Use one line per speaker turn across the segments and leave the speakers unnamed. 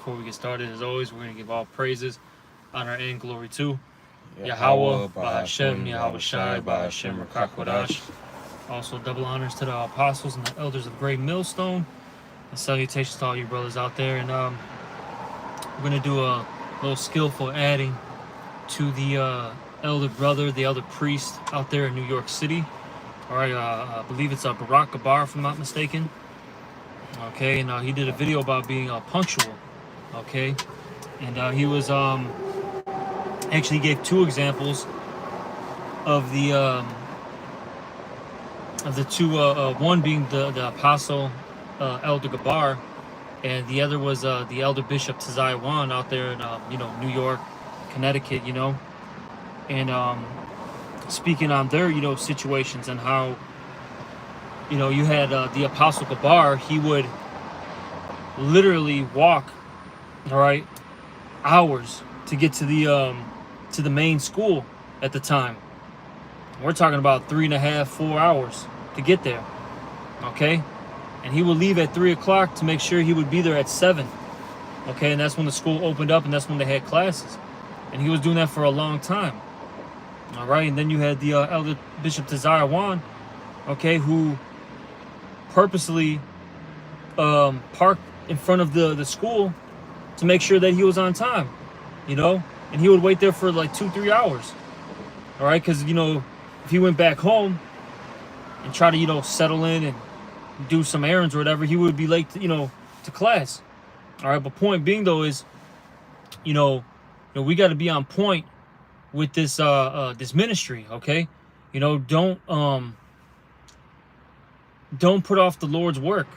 before we get started, as always, we're going to give all praises, honor, and glory to
Yahweh,
Yahweh, by Hashem, Yahweh Shai, by Hashem, Rakakwadash. Also, double honors to the apostles and the elders of Great Millstone. And salutations to all you brothers out there. And we're going to do a little skillful adding to the elder brother, the elder priest out there in New York City. All right, I believe it's Barack Gabar, if I'm not mistaken. Okay, and he did a video about being punctual. Okay, and he was actually gave two examples of the two, one being the apostle Elder Gabar, and the other was the elder bishop Tazai Wan out there in New York, Connecticut, and speaking on their situations and how you had the apostle Gabar. He would literally walk, all right, hours to get to the main school at the time. We're talking about 3.5, 4 hours to get there. Okay, and he would leave at 3 o'clock to make sure he would be there at 7. Okay, and that's when the school opened up, and that's when they had classes. And he was doing that for a long time. All right, and then you had the elder Bishop Tazai Wan, okay, who purposely parked in front of the school to make sure that he was on time, and he would wait there for like 2-3 hours. All right, because if he went back home and try to settle in and do some errands or whatever, he would be late to class. All right, but point being though is we got to be on point with this this ministry. Okay, don't put off the Lord's work.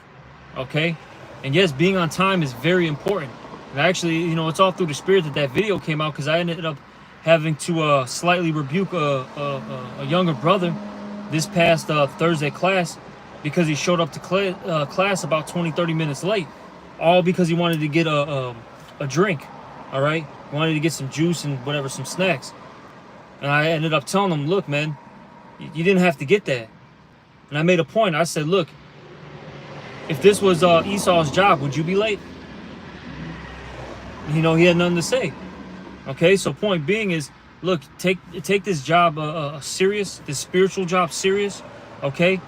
Okay, and yes, being on time is very important. And actually, it's all through the Spirit that video came out, because I ended up having to slightly rebuke a younger brother this past Thursday class, because he showed up to class about 20-30 minutes late, all because he wanted to get a drink. All right, he wanted to get some juice and whatever, some snacks. And I ended up telling him, look, man, you didn't have to get that. And I made a point. I said, look, if this was Esau's job, would you be late? He had nothing to say. Okay, so point being is, look, take this job serious, this spiritual job serious. Okay,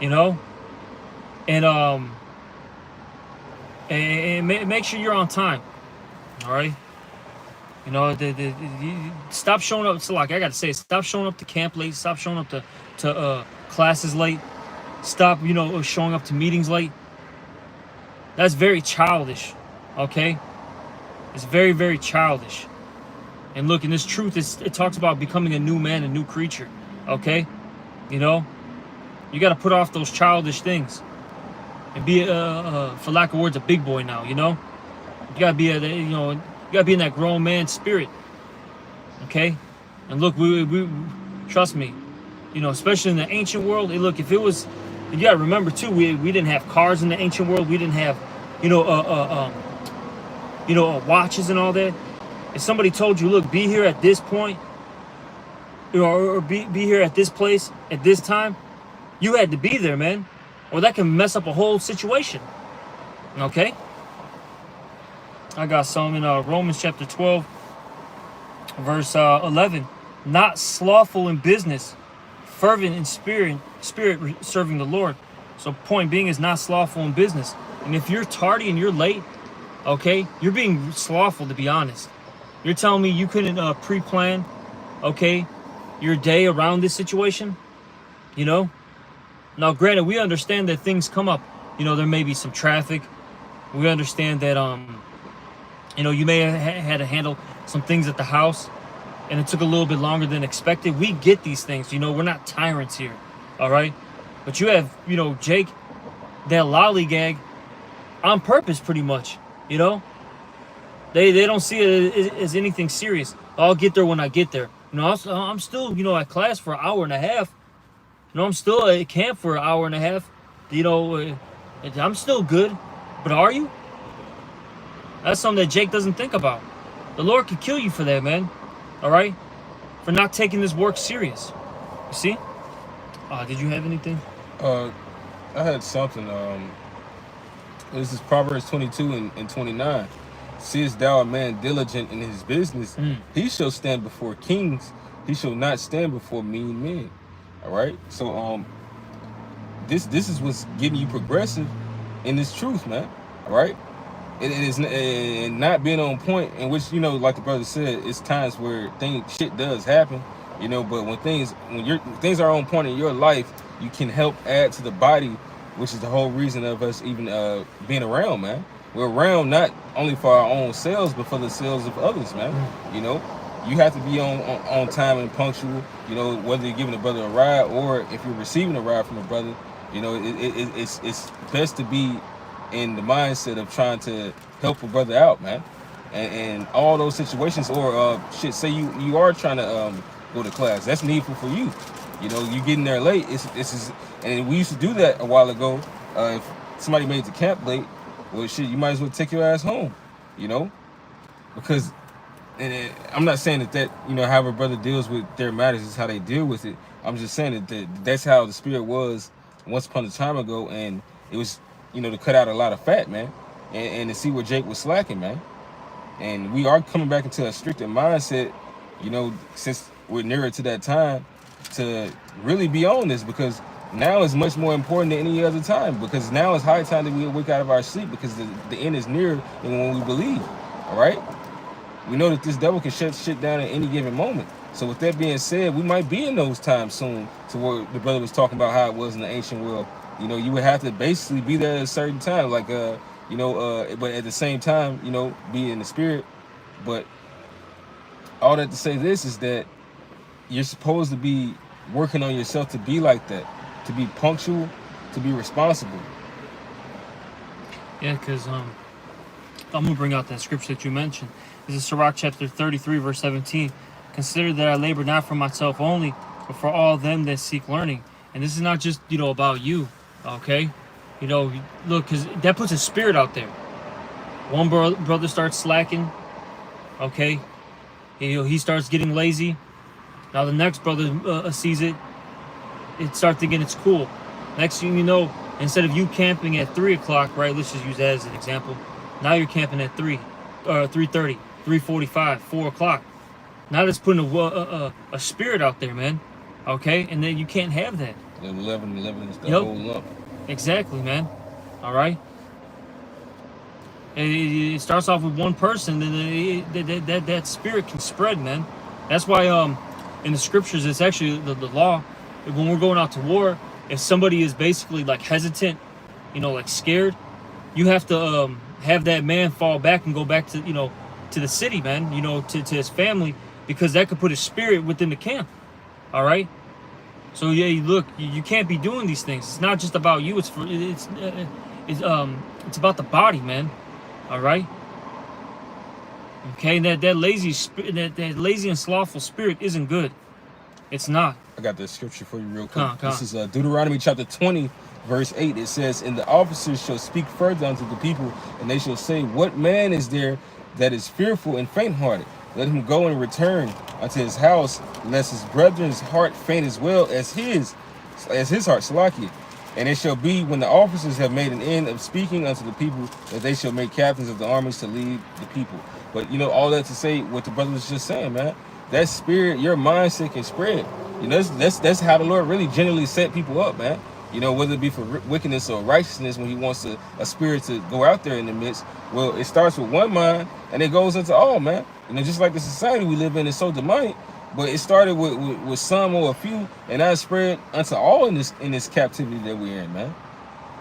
and make sure you're on time. All right, stop showing up. So like I gotta say, stop showing up to camp late. Stop showing up to classes late. Stop showing up to meetings late. That's very childish. Okay, it's very, very childish. And look, in this truth, it talks about becoming a new man, a new creature. Okay, you got to put off those childish things and be, for lack of words, a big boy now. You got to be you got to be in that grown man spirit. Okay, and look, we trust me, especially in the ancient world. Look, if it was, you got to remember too, we didn't have cars in the ancient world. We didn't have, watches and all that. If somebody told you, look, be here at this point, or be here at this place at this time, you had to be there, man, or that can mess up a whole situation. Okay, I got some in Romans chapter 12, verse 11. Not slothful in business, fervent in spirit serving the Lord. So point being is not slothful in business. And if you're tardy and you're late, okay, you're being slothful, to be honest. You're telling me you couldn't pre-plan, okay, your day around this situation? Now granted, we understand that things come up. There may be some traffic. We understand that you may have had to handle some things at the house, and it took a little bit longer than expected. We get these things. We're not tyrants here. All right, but you have Jake, that lollygag, on purpose, pretty much. They don't see it as anything serious. I'll get there when I get there. I'm still at class for an hour and a half. I'm still at camp for an hour and a half. I'm still good. But are you? That's something that Jake doesn't think about. The Lord could kill you for that, man. All right, for not taking this work serious. You see? Did you have anything?
I had something. This is Proverbs 22 and 29. seest thou a man diligent in his business, he shall stand before kings. He shall not stand before mean men. All right. So this is what's getting you progressive in this truth, man. All right. It is not being on point, in which, like the brother said, it's times where shit does happen, but when things are on point in your life, you can help add to the body, which is the whole reason of us even being around, man. We're around not only for our own selves, but for the selves of others, man. You have to be on time and punctual, whether you're giving a brother a ride or if you're receiving a ride from a brother. It's best to be in the mindset of trying to help a brother out, man. And all those situations, or say you are trying to go to class, that's needful for you. You getting there late, and we used to do that a while ago. If somebody made the camp late, well, shit, you might as well take your ass home, because, and I'm not saying that how a brother deals with their matters is how they deal with it. I'm just saying that's how the spirit was once upon a time ago, and it was, to cut out a lot of fat, man, and to see where Jake was slacking, man. And we are coming back into a stricter mindset, since we're nearer to that time, to really be on this, because now is much more important than any other time, because now it's high time that we wake out of our sleep, because the end is nearer than when we believe. All right, we know that this devil can shut shit down at any given moment. So with that being said, we might be in those times soon, to where the brother was talking about how it was in the ancient world. You would have to basically be there at a certain time, like but at the same time, be in the spirit. But all that to say this is that you're supposed to be working on yourself to be like that, to be punctual, to be responsible.
Yeah, because I'm gonna bring out that scripture that you mentioned. This is Sirach chapter 33, verse 17. Consider that I labor not for myself only, but for all them that seek learning. And this is not just about you, okay? Look, because that puts a spirit out there. One brother starts slacking, okay? He starts getting lazy. Now the next brother sees it. It starts thinking it's cool. Next thing you know, instead of you camping at 3 o'clock, right? Let's just use that as an example. Now you're camping at 3:30, 3:45, 4 o'clock. Now that's putting a spirit out there, man. Okay? And then you can't have that.
11 is the whole lump.
Exactly, man. All right? And it starts off with one person, and that spirit can spread, man. That's why in the scriptures, it's actually the law. When we're going out to war, if somebody is basically like hesitant, like scared, you have to have that man fall back and go back to to the city, man, to his family, because that could put a spirit within the camp. All right. So yeah, look, you can't be doing these things. It's not just about you. It's about the body, man. All right. Okay, that lazy and slothful spirit isn't good. It's not.
I got the scripture for you real quick. This is Deuteronomy chapter 20, verse 8. It says, "And the officers shall speak further unto the people, and they shall say, What man is there that is fearful and faint-hearted? Let him go and return unto his house, lest his brethren's heart faint as well as his heart, Salakia. And it shall be, when the officers have made an end of speaking unto the people, that they shall make captains of the armies to lead the people." But all that to say what the brother was just saying, man. That spirit, your mindset can spread. That's how the Lord really generally set people up, man. Whether it be for wickedness or righteousness, when he wants a spirit to go out there in the midst. Well, it starts with one mind, and it goes into all, man. Just like the society we live in is so demonic, but it started with some or a few, and now it spread unto all in this captivity that we're in, man.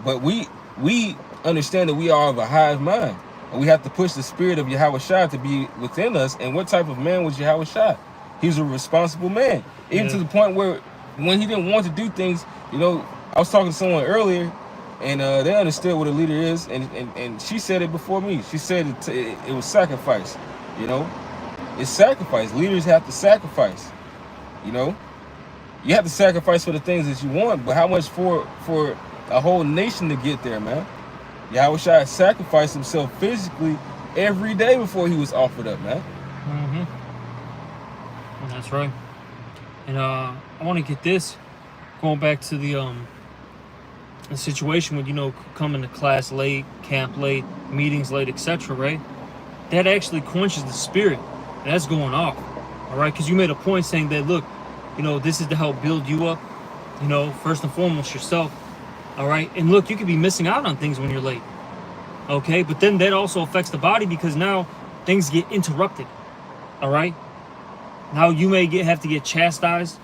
But we understand that we are of a hive mind, and we have to push the spirit of Yahweh Shai to be within us. And what type of man was Yahweh Shai? He was a responsible man, even to the point where when he didn't want to do things, I was talking to someone earlier, and they understood what a leader is, and she said it before me. She said it was sacrifice. It's sacrifice. Leaders have to sacrifice. You have to sacrifice for the things that you want, but how much for a whole nation to get there, man? Yahweh Shai sacrificed himself physically every day before he was offered up, man.
That's right. And I want to get this, going back to the situation with coming to class late, camp late, meetings late, etc. Right? that actually quenches the spirit. And that's going off. All right, because you made a point saying that, look, this is to help build you up. First and foremost yourself. All right, and look, you could be missing out on things when you're late. Okay, but then that also affects the body because now things get interrupted. All right, now you may have to get chastised.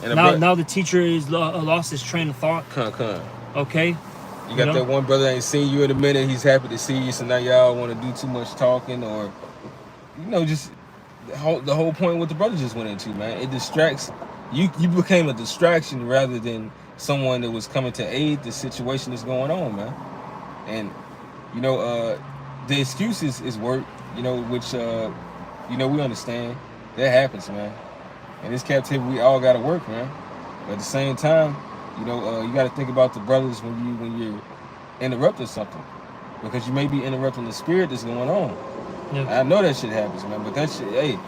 And
now the teacher is lost his train of thought. Okay.
You got that one brother that ain't seen you in a minute. He's happy to see you, so now y'all want to do too much talking, or just the whole point what the brother just went into, man. It distracts you. You became a distraction rather than someone that was coming to aid the situation that's going on, man. And the excuses is work, which we understand that happens, man. In this captivity, we all got to work, man. But at the same time, you got to think about the brothers when you're interrupting something, because you may be interrupting the spirit that's going on. Yeah. I know that shit happens, man. But that shit, hey,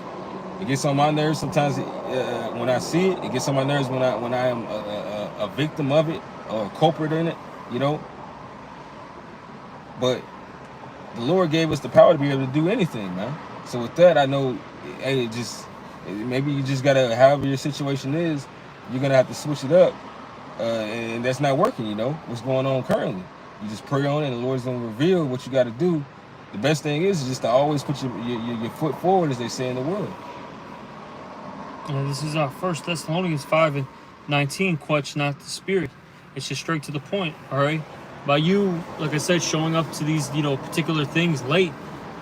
it gets on my nerves sometimes. When I see it, it gets on my nerves when I am a victim of it or a culprit in it, But the Lord gave us the power to be able to do anything, man. So with that, I know, hey, maybe you just gotta, however your situation is, you're gonna have to switch it up. And that's not working, what's going on currently. You just pray on it, and the Lord's gonna reveal what you got to do. The best thing is just to always put your foot forward, as they say in the word.
This is our 1 Thessalonians 5:19. Quench not the spirit. It's just straight to the point. All right. By you, like I said, showing up to these particular things late,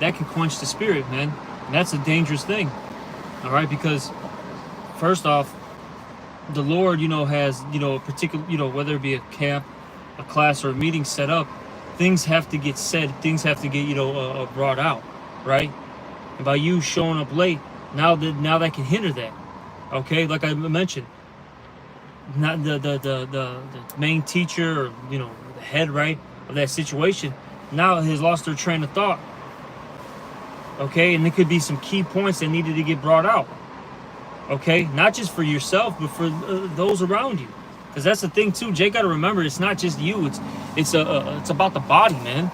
that can quench the spirit, man. And that's a dangerous thing. All right, because first off, the Lord, has, a particular, whether it be a camp, a class, or a meeting set up, things have to get said, things have to get, brought out, right? And by you showing up late, now that can hinder that, okay? Like I mentioned, not the main teacher or, the head, right, of that situation, now has lost their train of thought, okay? And there could be some key points that needed to get brought out. Okay, not just for yourself, but for those around you, because that's the thing too. Jay, got to remember, it's not just you. It's about the body, man.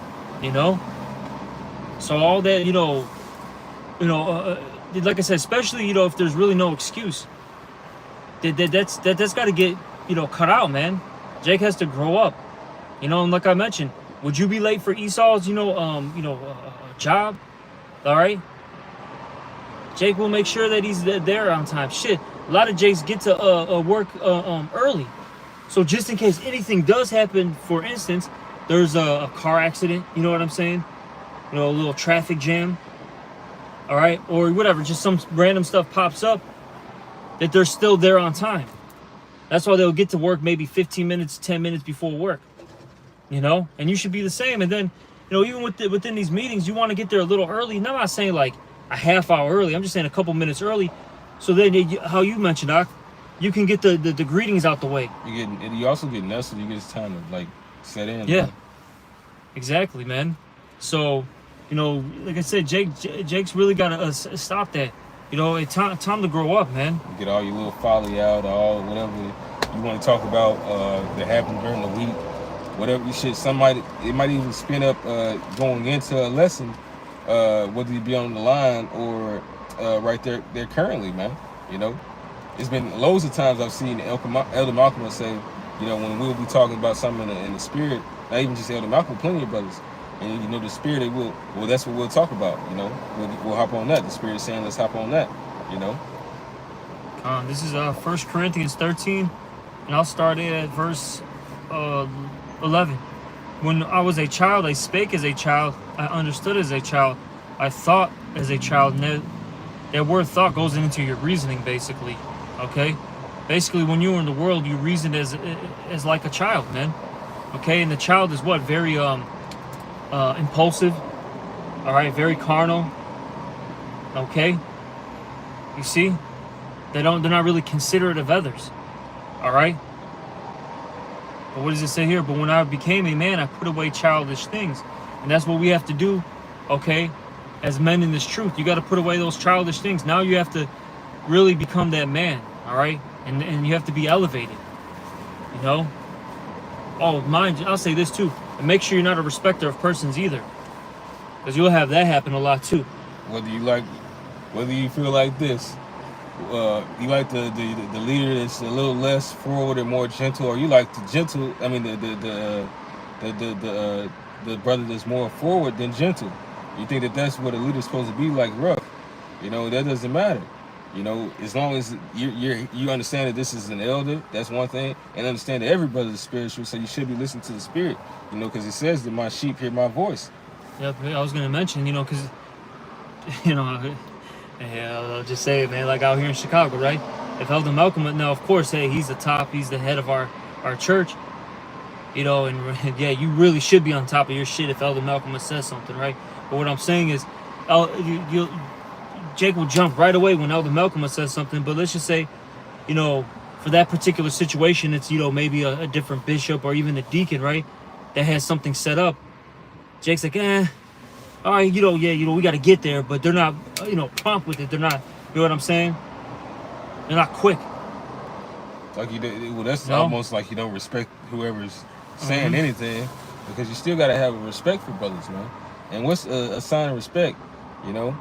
So all that, like I said, especially if there's really no excuse, that's got to get cut out, man. Jake has to grow up, and like I mentioned, would you be late for Esau's job? All right. Jake will make sure that he's there on time. Shit, a lot of Jakes get to work early. So just in case anything does happen, for instance, there's a car accident, you know what I'm saying? A little traffic jam, all right? Or whatever, just some random stuff pops up, that they're still there on time. That's why they'll get to work maybe 15 minutes, 10 minutes before work, And you should be the same. And then, even within these meetings, you want to get there a little early. And I'm not saying like a half hour early. I'm just saying a couple minutes early, so then how you mentioned, Doc, you can get the greetings out the way.
You also get nestled. You get time to set in.
Yeah, exactly, man. So, like I said, Jake's really got to stop that. It's time to grow up, man.
You get all your little folly out, or whatever you want to talk about that happened during the week. Whatever you should. It might even spin up going into a lesson. Whether you be on the line or right there currently, man. It's been loads of times I've seen Elder Malcolm say, when we'll be talking about something in the spirit, not even just Elder Malcolm, plenty of brothers, and the spirit, that's what we'll talk about. We'll hop on that. The spirit saying, let's hop on that.
This is 1 Corinthians 13, and I'll start at verse 11. When I was a child, I spake as a child, I understood as a child, I thought as a child. And that word thought goes into your reasoning, basically, okay? Basically, when you were in the world, you reasoned as like a child, man, okay? And the child is what? Very impulsive, all right? Very carnal, okay? You see? They're not really considerate of others, all right? But what does it say here? But when I became a man, I put away childish things. And that's what we have to do, okay, as men in this truth. You got to put away those childish things. Now you have to really become that man, all right? And you have to be elevated, Oh, mind you, I'll say this too. And make sure you're not a respecter of persons either, because you'll have that happen a lot too.
Whether you like, whether you feel like this, you like the leader that's a little less forward and more gentle, or you like the gentle. I mean the brother that's more forward than gentle. You think that that's what a leader's supposed to be like, rough. You know, that doesn't matter. You know, as long as you understand that this is an elder, that's one thing, and understand that every brother is spiritual, so you should be listening to the spirit. You know, because it says that my sheep hear my voice.
Yep, I was gonna mention, you know, because yeah, I'll just say it, man. Like out here in Chicago, right? If Elder Malcolm, now of course, hey, he's the top, he's the head of our church, you know, and yeah, you really should be on top of your shit if Elder Malcolm says something, right? But what I'm saying is, Jake will jump right away when Elder Malcolm says something. But let's just say, you know, for that particular situation, it's, you know, maybe a different bishop or even a deacon, right, that has something set up. Jake's like, all right, you know, yeah, you know, we got to get there, but they're not, you know, prompt with it. They're not, you know what I'm saying? They're not quick.
Like well, that's almost like you don't respect whoever's saying anything, because you still got to have a respect for brothers, man. And what's a sign of respect? You know,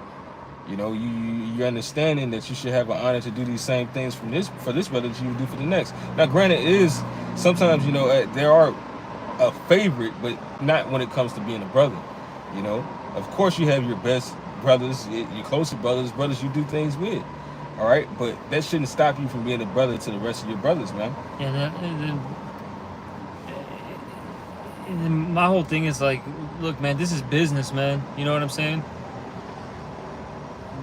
you understanding that you should have an honor to do these same things for this brother that you would do for the next. Now, granted, it is sometimes, you know, there are a favorite, but not when it comes to being a brother. You know, of course, you have your best brothers, your closer brothers you do things with. All right, but that shouldn't stop you from being a brother to the rest of your brothers, man.
Yeah, and my whole thing is like, look, man, this is business, man. You know what I'm saying?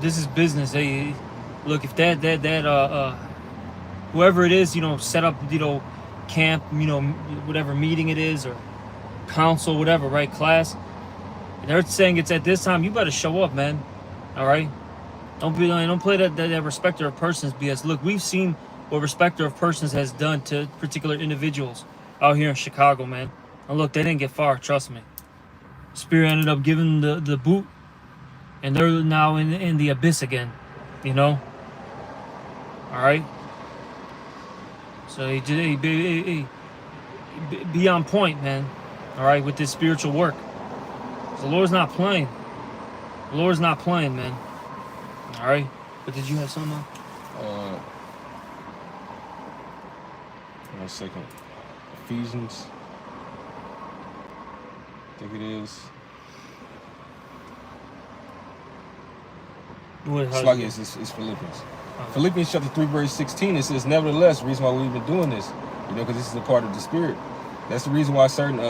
This is business. Hey, look, if that whoever it is, you know, set up, you know, camp, you know, whatever meeting it is, or council, whatever, right, class, and they're saying it's at this time, you better show up, man. All right? Don't play that respecter of persons BS. Look, we've seen what respecter of persons has done to particular individuals out here in Chicago, man. And look, they didn't get far, trust me. Spirit ended up giving the boot, and they're now in the abyss again, you know? All right? So be on point, man. All right, with this spiritual work. The Lord's not playing. The Lord's not playing, man. All right, but did you have something?
1 second. Ephesians, I think it is. It's Philippians. Okay. Philippians chapter 3, verse 16. It says, nevertheless, the reason why we've been doing this, you know, because this is a part of the Spirit. That's the reason why certain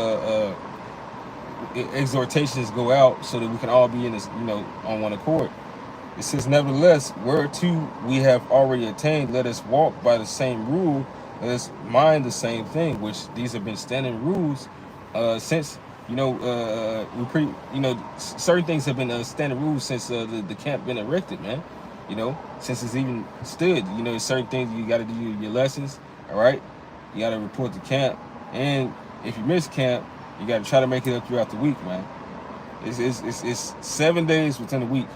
exhortations go out, so that we can all be in this, you know, on one accord. It says, nevertheless, whereto we have already attained, let us walk by the same rule, let us mind the same thing, which these have been standing rules since, you know, certain things have been standing rules since the camp been erected, man. You know, since it's even stood. You know, certain things you got to do your lessons, all right? You got to report to camp, and if you miss camp, you got to try to make it up throughout the week, man. It's 7 days within a week.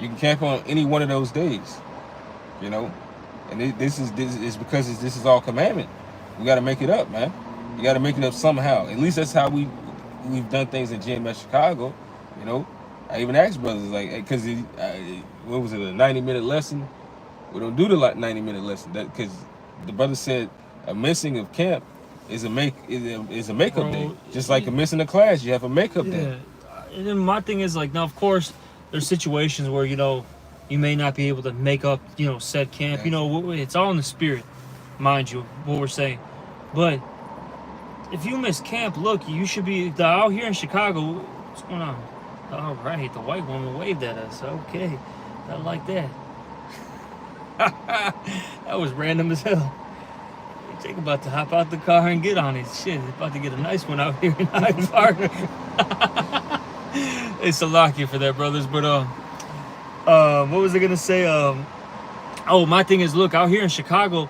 You can camp on any one of those days, you know, and this is because this is all commandment. We got to make it up, man. You got to make it up somehow. At least that's how we've done things in GMS Chicago, you know. I even asked brothers, like, because what was it, a 90-minute lesson? We don't do the 90-minute lesson, because the brother said a missing of camp is a makeup day, just like a missing a class. You have a makeup day.
And then my thing is, like, now of course there's situations where, you know, you may not be able to make up, you know, said camp. You know, it's all in the spirit, mind you, what we're saying. But if you miss camp, look, you should be out here in Chicago. What's going on? All right, the white woman waved at us. Okay, I like that. That was random as hell. Jake about to hop out the car and get on it. Shit, he's about to get a nice one out here in Hyde Park. It's a lock here for that, brothers. But what was I gonna say? My thing is, look, out here in Chicago,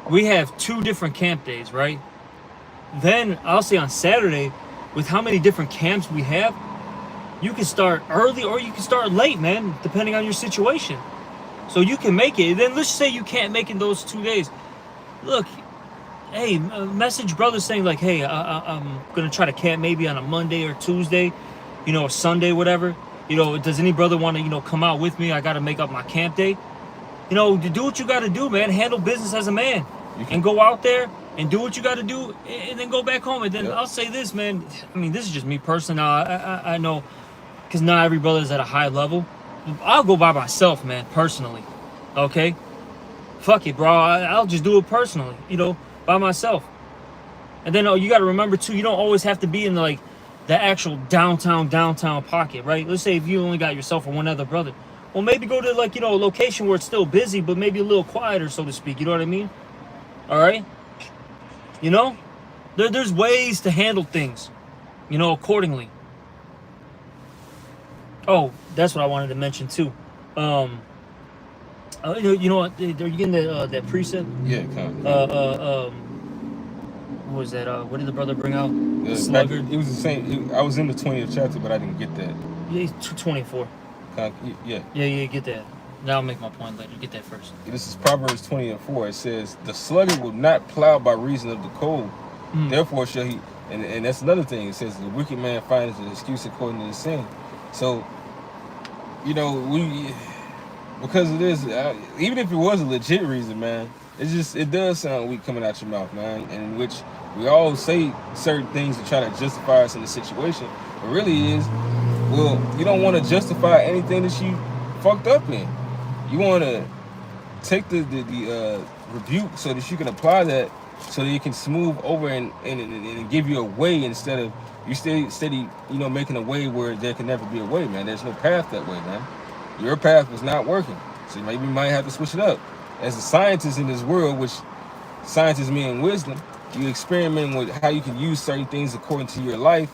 we have 2 different camp days, right? Then I'll say on Saturday, with how many different camps we have, you can start early or you can start late, man, depending on your situation. So you can make it. Then let's say you can't make it those 2 days. Look, hey, message brothers saying like, hey, I'm gonna try to camp maybe on a Monday or Tuesday, you know, or Sunday, whatever. You know, does any brother want to, you know, come out with me? I got to make up my camp date. You know, to do what you got to do, man. Handle business as a man, and go out there and do what you got to do, and then go back home. And then I'll say this, man. I mean, this is just me personally. I know, because not every brother is at a high level. I'll go by myself, man, personally. Okay? Fuck it, bro. I'll just do it personally, you know, by myself. And then you got to remember, too, you don't always have to be in, like, the actual downtown pocket, right? Let's say if you only got yourself or one other brother. Well, maybe go to, like, you know, a location where it's still busy, but maybe a little quieter, so to speak. You know what I mean? All right? You know? There's ways to handle things, you know, accordingly. Oh, that's what I wanted to mention too. You know what? Are you getting that precept?
Yeah, kind of.
What was that? What did the brother bring out? The
sluggard. It was the same. I was in the 20th chapter, but I didn't get that.
Yeah, 224.
Yeah.
Yeah, get that. Now I'll make my point later. Get that first.
This is Proverbs 20:4. It says, "The sluggard will not plow by reason of the cold. Therefore shall he." And that's another thing. It says, "The wicked man finds an excuse according to his sin." So, you know, because it is, even if it was a legit reason, man, it does sound weak coming out your mouth, man. In which we all say certain things to try to justify us in the situation, but really is, well, you don't want to justify anything that you fucked up in. You want to take the rebuke so that you can apply that, so that it can smooth over and give you a way, instead of you steady, you know, making a way where there can never be a way, man. There's no path that way, man. Your path was not working, so maybe you might have to switch it up. As a scientist in this world, which scientists mean wisdom, you experiment with how you can use certain things according to your life.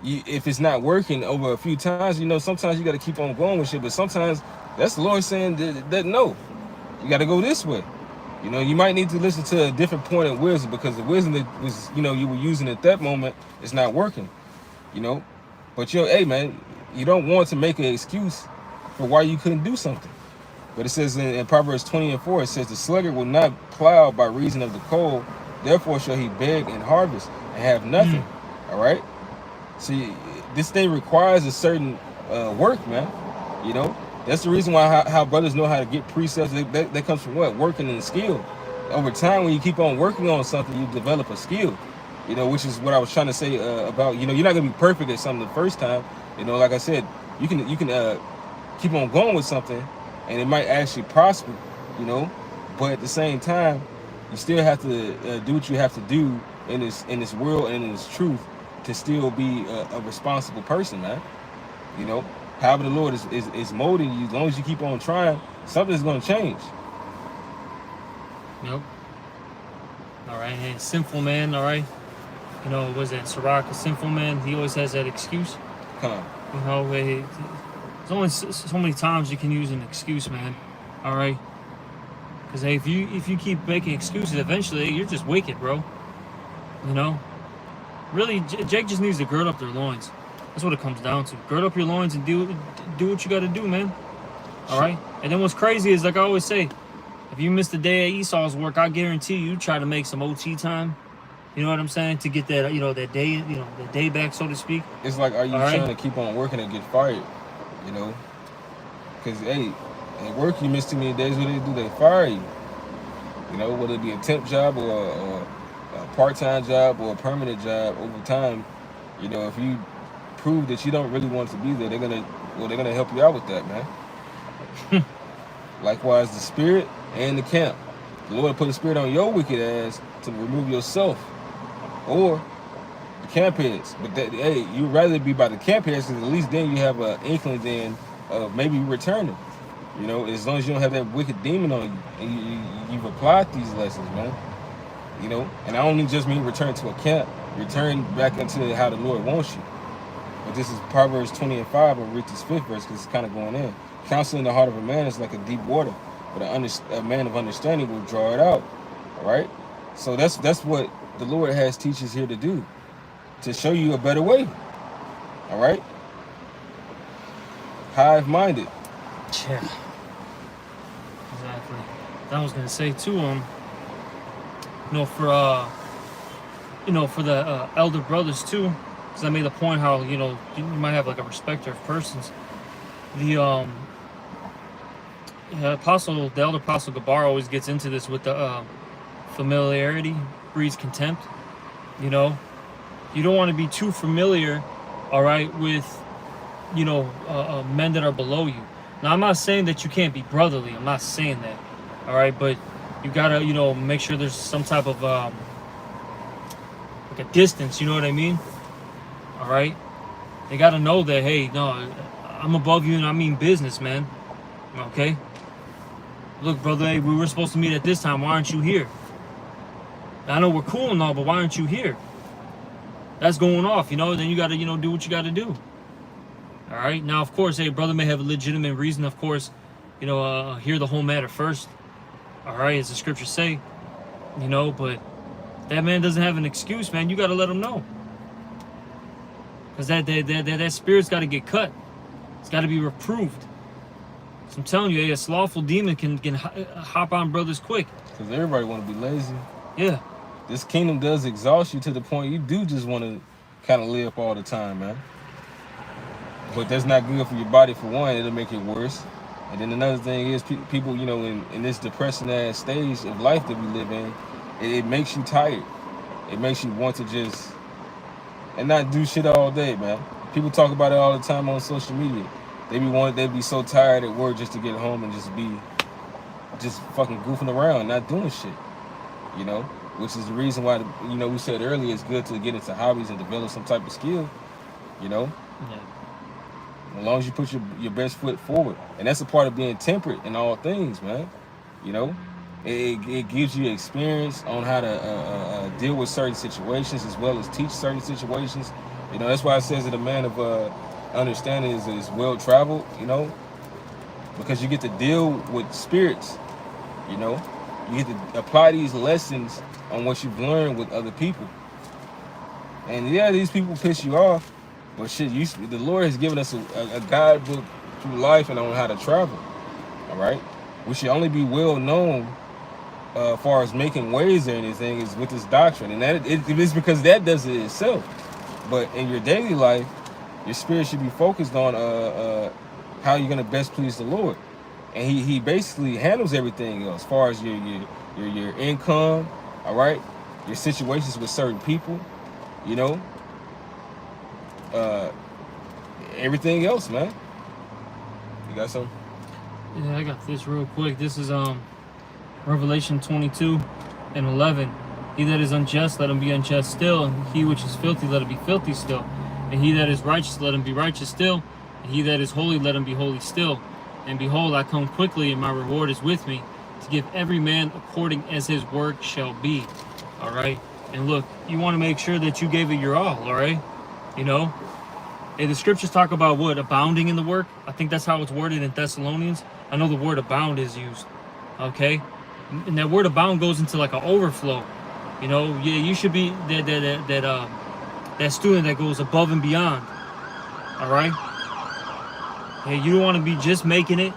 If it's not working over a few times, you know, sometimes you got to keep on going with shit. But sometimes that's the Lord saying that no, you got to go this way. You know, you might need to listen to a different point of wisdom, because the wisdom that was, you know, you were using at that moment is not working. You know, but hey, man, you don't want to make an excuse for why you couldn't do something. But it says in Proverbs 20:4, it says, "The sluggard will not plow by reason of the cold, therefore shall he beg and harvest and have nothing." All right. See, this thing requires a certain work, man. You know, that's the reason why how brothers know how to get precepts. That comes from what? Working and skill. Over time, when you keep on working on something, you develop a skill. You know, which is what I was trying to say about, you know, you're not gonna be perfect at something the first time. You know, like I said, you can keep on going with something, and it might actually prosper. You know, but at the same time, you still have to do what you have to do in this world and in this truth, to still be a responsible person, man. You know, however the Lord is molding you, as long as you keep on trying, something's going to change.
Yep. All right, and sinful man, all right. You know, was that Sirach, a sinful man? He always has that excuse. You know, there's only so many times you can use an excuse, man. All right. Because hey, if you keep making excuses, eventually you're just wicked, bro. You know. Really, Jake just needs to gird up their loins. That's what it comes down to. Gird up your loins and do what you got to do, man. All right? And then what's crazy is, like I always say, if you missed a day at Esau's work, I guarantee you try to make some OT time. You know what I'm saying? To get that, you know, that day, you know, the day back, so to speak.
It's like, are you trying to keep on working and get fired? You know? Because, hey, at work you miss too many days, what do? They fire you. You know, whether it be a temp job or a part-time job or a permanent job, over time, you know, if you prove that you don't really want to be there, they're gonna help you out with that, man. Likewise, the spirit and the camp. The Lord put a spirit on your wicked ass to remove yourself, or the camp heads. But that, hey, you'd rather be by the camp heads, because at least then you have an inkling then of maybe returning. You know, as long as you don't have that wicked demon on you, and you've applied these lessons, man. You know, and I don't just mean return to a camp, return back into how the Lord wants you. But this is Proverbs 20:5, and read this 5th verse, because it's kind of going in. Counsel in the heart of a man is like a deep water, but a man of understanding will draw it out. All right? So that's what the Lord has teachers here to do, to show you a better way. All right? Hive-minded.
Yeah. Exactly. I was going to say, too, you know, for the elder brothers too, because I made the point how, you know, you might have like a respecter of persons. The the elder apostle Gabar always gets into this with the familiarity breeds contempt. You know, you don't want to be too familiar, all right, with, you know, men that are below you. Now, I'm not saying that you can't be brotherly. I'm not saying that, all right, but you gotta, you know, make sure there's some type of like a distance. You know what I mean? All right, they gotta know that, hey, no, I'm above you, and I mean business, man. Okay. Look, brother, hey, we were supposed to meet at this time. Why aren't you here? I know we're cool and all, but why aren't you here? That's going off, you know. Then you gotta, you know, do what you gotta do. All right. Now, of course, hey, brother may have a legitimate reason. Of course, you know, hear the whole matter first. All right, as the scriptures say, you know. But that man doesn't have an excuse, man. You gotta let him know, because that spirit's got to get cut. It's got to be reproved. So I'm telling you, hey, a slothful demon can hop on brothers quick.
Because everybody want to be lazy.
Yeah.
This kingdom does exhaust you to the point you do just want to kind of live all the time, man. But that's not good for your body, for one. It'll make it worse. And then another thing is, people, you know, in this depressing ass stage of life that we live in, it makes you tired. It makes you want to just and not do shit all day, man. People talk about it all the time on social media. They'd be so tired at work just to get home and just fucking goofing around, not doing shit. You know, which is the reason why, you know, we said earlier it's good to get into hobbies and develop some type of skill. You know, as long as you put your best foot forward, and that's a part of being temperate in all things, man. You know, it gives you experience on how to deal with certain situations, as well as teach certain situations. You know, that's why it says that a man of understanding is well traveled. You know, because you get to deal with spirits. You know, you get to apply these lessons on what you've learned with other people. And yeah, these people piss you off, but shit, the Lord has given us a guidebook through life and on how to travel. All right, we should only be well known as far as making waves or anything is with this doctrine, and that it is because that does it itself. But in your daily life, your spirit should be focused on how you're gonna best please the Lord, and He basically handles everything else, as far as your income, all right, your situations with certain people, you know, everything else, man. You got something?
Yeah, I got this real quick. This is Revelation 22:11. He that is unjust, let him be unjust still, and he which is filthy, let him be filthy still. And he that is righteous, let him be righteous still. And he that is holy, let him be holy still. And behold, I come quickly, and my reward is with me, to give every man according as his work shall be. All right? And look, you want to make sure that you gave it your all right? You know? And the scriptures talk about what? Abounding in the work? I think that's how it's worded in Thessalonians. I know the word abound is used. Okay? And that word abound goes into like an overflow. You know, yeah, you should be that student that goes above and beyond. All right? Hey, you don't want to be just making it.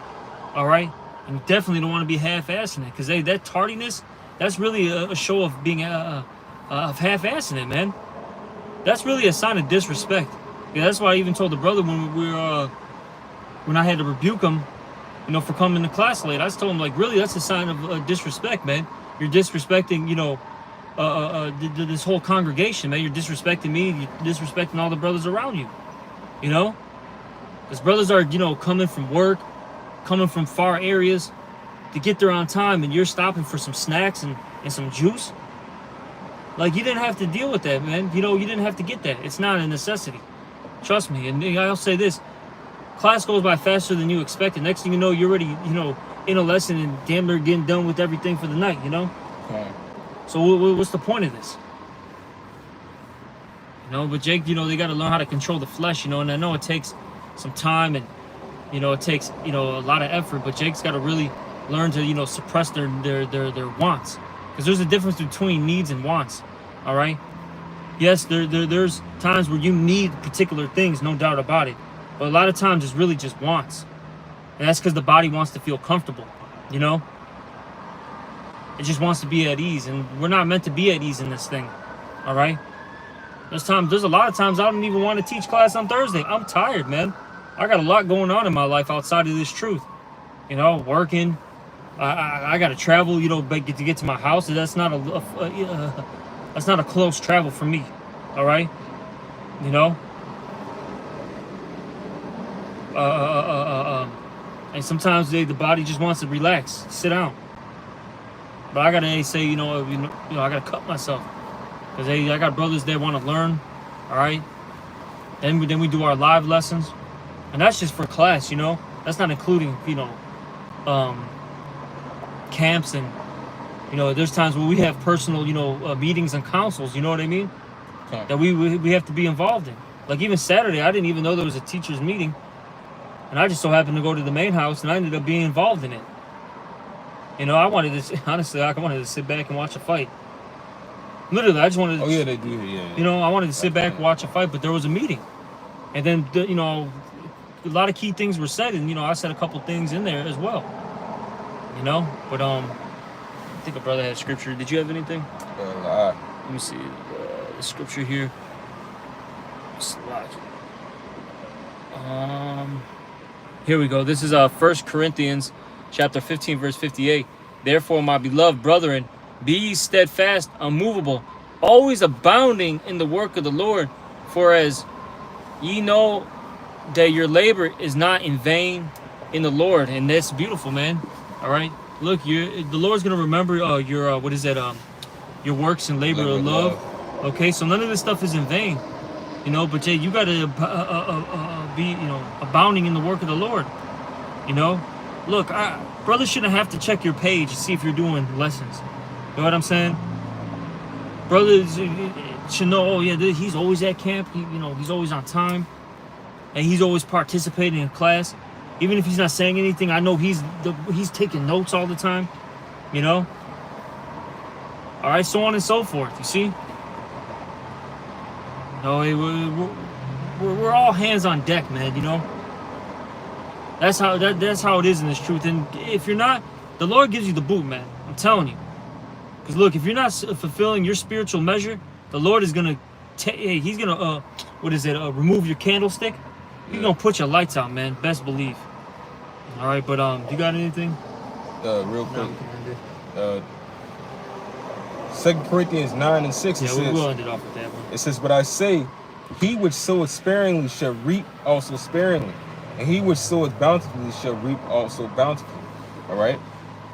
All right? And you definitely don't want to be half-assing it, because that tardiness, that's really a show of being of half-assing it, man. That's really a sign of disrespect. Yeah, that's why I even told the brother when I had to rebuke him, you know, for coming to class late. I just told him, like, really, that's a sign of disrespect, man. You're disrespecting, you know, this whole congregation, man. You're disrespecting me. You're disrespecting all the brothers around you. You know, because brothers are, you know, coming from work, coming from far areas to get there on time, and you're stopping for some snacks and some juice. Like, you didn't have to deal with that, man. You know, you didn't have to get that. It's not a necessity. Trust me. And I'll say this. Class goes by faster than you expected. Next thing you know, you're already, you know, in a lesson and damn near getting done with everything for the night, you know?
Okay.
So what's the point of this? You know, but Jake, you know, they got to learn how to control the flesh, you know, and I know it takes some time and, you know, it takes, you know, a lot of effort, but Jake's got to really learn to, you know, suppress their wants. Because there's a difference between needs and wants, all right? Yes, there's times where you need particular things, no doubt about it. But a lot of times it's really just wants. And that's because the body wants to feel comfortable, you know? It just wants to be at ease. And we're not meant to be at ease in this thing, all right? There's a lot of times I don't even want to teach class on Thursday. I'm tired, man. I got a lot going on in my life outside of this truth. You know, working. I got to travel. You know, to get to my house. That's not that's not a close travel for me. All right. You know. And sometimes the body just wants to relax, sit down. But I gotta say, you know, I gotta cut myself because I got brothers that want to learn. All right. Then we do our live lessons, and that's just for class. You know, that's not including camps and there's times where we have personal meetings and councils. You know what I mean?
Okay.
That we have to be involved in. Like even Saturday, I didn't even know there was a teachers meeting. And I just so happened to go to the main house, and I ended up being involved in it. You know, I wanted to sit back and watch a fight. Literally, I just wanted to...
Oh, yeah, they do, yeah.
You know, I wanted to sit back and watch a fight, but there was a meeting. And then, a lot of key things were said, and, I said a couple things in there as well. You know? But, I think a brother had scripture. Did you have anything? Let me see. The scripture here. Here we go. This is 1 Corinthians chapter 15, verse 58. Therefore, my beloved brethren, be ye steadfast, unmovable, always abounding in the work of the Lord, for as ye know that your labor is not in vain in the Lord. And that's beautiful, man. All right. Look, the Lord's gonna remember your your works and labor of love. Okay, so none of this stuff is in vain. But Jay, you gotta be, abounding in the work of the Lord. Look, brothers shouldn't have to check your page to see if you're doing lessons. You know what I'm saying? Brothers should know, oh yeah, he's always at camp. He's always on time, and he's always participating in class. Even if he's not saying anything, I know he's taking notes all the time. All right, so on and so forth. You see? No, we're all hands on deck, man. That's how it is in this truth. And if you're not, the Lord gives you the boot, man. I'm telling you. Because look, if you're not fulfilling your spiritual measure, the Lord is gonna he's gonna remove your candlestick. He's gonna put your lights out, man. Best believe. All right, but you got anything?
Real quick. 2 Corinthians 9 and 6.
Yeah,
it says,
we'll end it off with that one.
It says, but I say, he which soweth sparingly shall reap also sparingly, and he which soweth bountifully shall reap also bountifully. All right?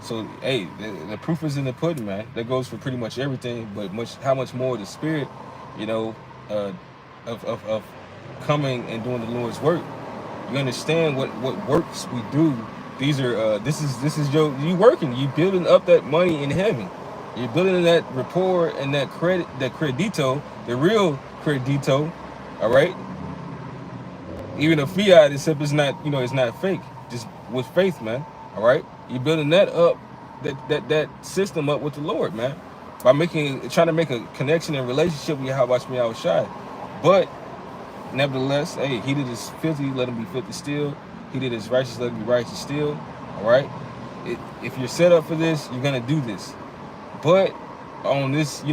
So, hey, the proof is in the pudding, man. That goes for pretty much everything, but how much more the spirit, of coming and doing the Lord's work. You understand what works we do. These are this is you working. You building up that money in heaven. You're building that rapport and that credito, the real credito, all right? Even a fiat, except it's not, it's not fake. Just with faith, man, all right? You're building that up, that system up with the Lord, man, by trying to make a connection and relationship with Yahweh Shmi Yahushai. But nevertheless, hey, he that is filthy, let him be filthy still. He that is righteous, let him be righteous still, all right? If you're set up for this, you're gonna do this. But on this,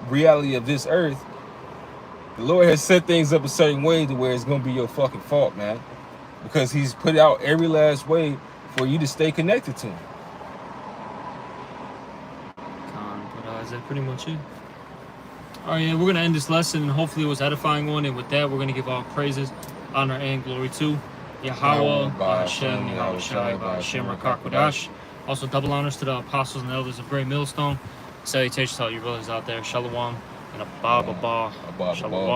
reality of this earth, the Lord has set things up a certain way to where it's going to be your fucking fault, man. Because he's put out every last way for you to stay connected to him.
Is that pretty much it? All right, yeah, we're going to end this lesson, and hopefully it was edifying one. And with that, we're going to give all praises, honor, and glory to Yahweh, Hashem, Yahweh Shai, Hashem, Rakakwadash. Also, double honors to the apostles and elders of Great Millstone. Salutations to all you brothers out there. Shalom and a ba. Shalom.